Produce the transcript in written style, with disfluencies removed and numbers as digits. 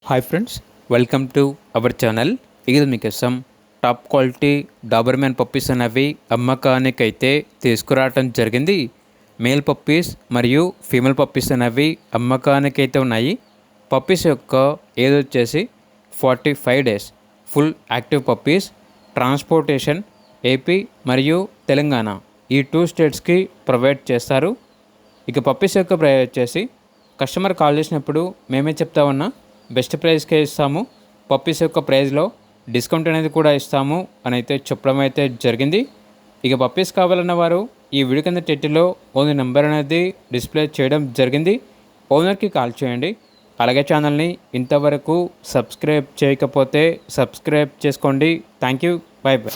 Hi friends, welcome to our channel. ఇది మీకోసం top quality Doberman puppies అనేవి అమ్మకానికైతే తీసుకురావటం జరిగింది. మేల్ పప్పీస్ మరియు ఫీమేల్ పప్పీస్ అనేవి అమ్మకానికైతే ఉన్నాయి. పప్పీస్ యొక్క ఏజ్ వచ్చేసి 45 days. Full active puppies. Transportation AP మరియు తెలంగాణ ఈ 2 స్టేట్స్కి ప్రొవైడ్ చేస్తారు. ఇక పప్పీస్ యొక్క ప్రైస్ వచ్చేసి కస్టమర్ కాల్ చేసినప్పుడు మేమే చెప్తా ఉన్నా బెస్ట్ ప్రైస్కే ఇస్తాము, పప్పీస్ యొక్క ప్రైస్లో డిస్కౌంట్ అనేది కూడా ఇస్తాము అని అయితే చెప్పడం అయితే జరిగింది. ఇక పప్పీస్ కావాలన్న వారు ఈ వీడియో కింద టైటిల్లో ఓనర్ నెంబర్ అనేది డిస్ప్లే చేయడం జరిగింది. ఓనర్కి కాల్ చేయండి. అలాగే ఛానల్ని ఇంతవరకు సబ్స్క్రైబ్ చేయకపోతే సబ్స్క్రైబ్ చేసుకోండి. Thank you. By by.